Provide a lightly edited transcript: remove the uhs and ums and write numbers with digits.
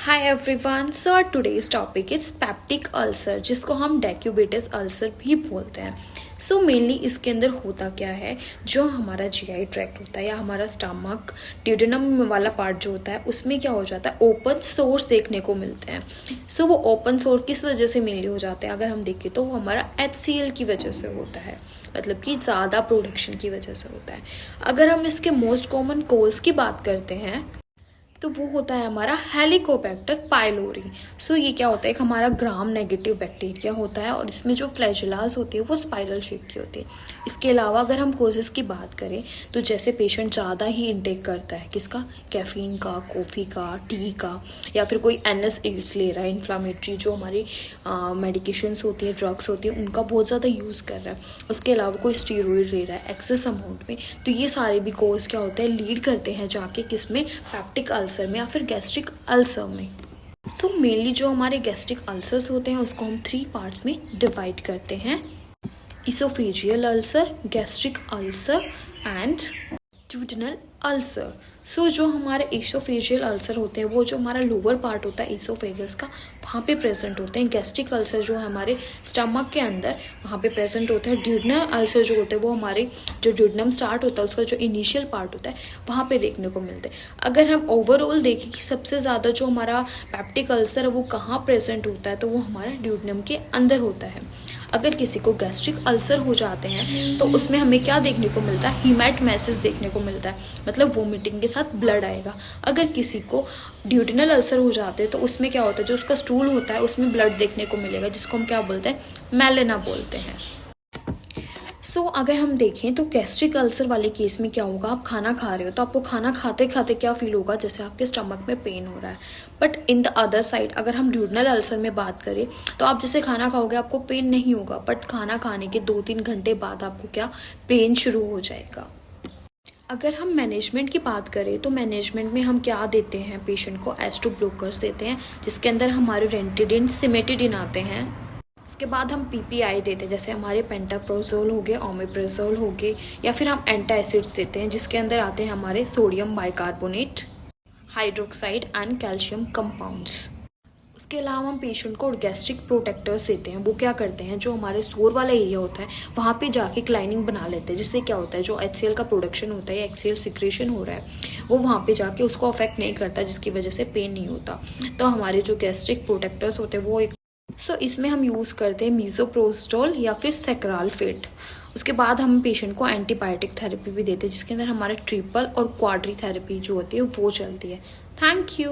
Hi everyone, so today's topic is peptic ulcer, जिसको हम डेक्यूबिटस ulcer भी बोलते हैं। सो मेनली इसके अंदर होता क्या है, जो हमारा जीआई ट्रैक्ट होता है या हमारा स्टमक ड्यूडेनम वाला पार्ट जो होता है, उसमें क्या हो जाता है, ओपन सोर्स देखने को मिलते हैं। सो वो ओपन सोर्स किस वजह से मेनली हो जाते हैं, अगर हम देखें तो वो हमारा HCl की वजह से होता है, मतलब कि ज़्यादा प्रोडक्शन की वजह से होता है। अगर हम इसके मोस्ट कॉमन कोज की बात करते हैं तो वो होता है हमारा हेलिकोबैक्टर पाइलोरी। सो ये क्या होता है, एक हमारा ग्राम नेगेटिव बैक्टीरिया होता है और इसमें जो फ्लैजेलास होती है वो स्पाइरल शेप की होती है। इसके अलावा अगर हम कोजेस की बात करें तो जैसे पेशेंट ज़्यादा ही इंटेक करता है किसका, कैफीन का, कॉफ़ी का, टी का, या फिर कोई NSAIDs ले रहा है, इन्फ्लामेटरी जो हमारी मेडिकेशंस होती है, ड्रग्स होती है, उनका बहुत ज़्यादा यूज़ कर रहा है, उसके अलावा कोई स्टीरॉइड ले रहा है एक्सेस अमाउंट में, तो ये सारे भी कोज क्या होते हैं, लीड करते हैं जाके किसमें, पेप्टिक अल्सर में या फिर गैस्ट्रिक अल्सर में। सो मेनली जो हमारे गैस्ट्रिक अल्सर्स होते हैं उसको हम 3 पार्ट्स में डिवाइड करते हैं: oesophageal ulcer, gastric ulcer and duodenal ulcer. So जो हमारे इसोफेजियल अल्सर होते हैं वो जो हमारा लोअर पार्ट होता है इसोफेगस का, वहाँ पे प्रेजेंट होते हैं। गैस्ट्रिक अल्सर जो है हमारे स्टमक के अंदर, वहाँ पे प्रेजेंट होते हैं। ड्यूडेनल अल्सर जो होते हैं वो हमारे जो ड्यूडेनम स्टार्ट होता है उसका जो इनिशियल पार्ट होता है वहाँ पे देखने को मिलते हैं। अगर हम ओवरऑल देखें कि सबसे ज़्यादा जो हमारा पेप्टिक अल्सर है वो कहाँ प्रेजेंट होता है, तो वो हमारा ड्यूडेनम के अंदर होता है। अगर किसी को गैस्ट्रिक अल्सर हो जाते हैं तो उसमें हमें क्या देखने को मिलता है, हीमेटमेसिस देखने को मिलता है, मतलब वोमिटिंग के साथ ब्लड आएगा। अगर किसी को ड्यूडेनल अल्सर हो जाते हैं तो उसमें क्या होता है, जो उसका स्टूल होता है उसमें ब्लड देखने को मिलेगा, जिसको हम क्या बोलते हैं, मेलेना बोलते हैं। सो अगर हम देखें तो गैस्ट्रिक अल्सर वाले केस में क्या होगा, आप खाना खा रहे हो तो आपको खाना खाते खाते क्या फील होगा, जैसे आपके स्टमक में पेन हो रहा है। But in the other side अगर हम ड्यूडेनल अल्सर में बात करें तो आप जैसे खाना खाओगे आपको पेन नहीं होगा, बट खाना खाने के 2-3 घंटे बाद आपको क्या, पेन शुरू हो जाएगा। अगर हम मैनेजमेंट की बात करें तो मैनेजमेंट में हम क्या देते हैं, पेशेंट को एस्ट्रो ब्लोकर्स देते हैं, जिसके अंदर हमारे रेंटिडिन, सिमेटिडिन आते हैं। उसके बाद हम PPI देते हैं, जैसे हमारे पेंटाप्रोजोल हो गए, ओमेप्रोजोल हो गए, या फिर हम एंटासिड्स देते हैं जिसके अंदर आते हैं हमारे sodium bicarbonate, hydroxide and calcium compounds. उसके अलावा हम पेशेंट को गैस्ट्रिक प्रोटेक्टर्स देते हैं। वो क्या करते हैं, जो हमारे सोर वाला एरिया होता है वहाँ पे जाके क्लाइनिंग बना लेते हैं, जिससे क्या होता है, जो HCl का प्रोडक्शन होता है या HCl सिक्रेशन हो रहा है वो वहाँ पे जाके उसको अफेक्ट नहीं करता, जिसकी वजह से पेन नहीं होता। तो हमारे जो गैस्ट्रिक प्रोटेक्टर्स होते हैं वो एक इसमें हम यूज़ करते हैं मीज़ोप्रोस्टोल या फिर सेक्रालफेट। उसके बाद हम पेशेंट को एंटीबायोटिक थेरेपी भी देते हैं, जिसके अंदर हमारे ट्रिपल और क्वाड्री थेरेपी जो होती है वो चलती है। Thank you.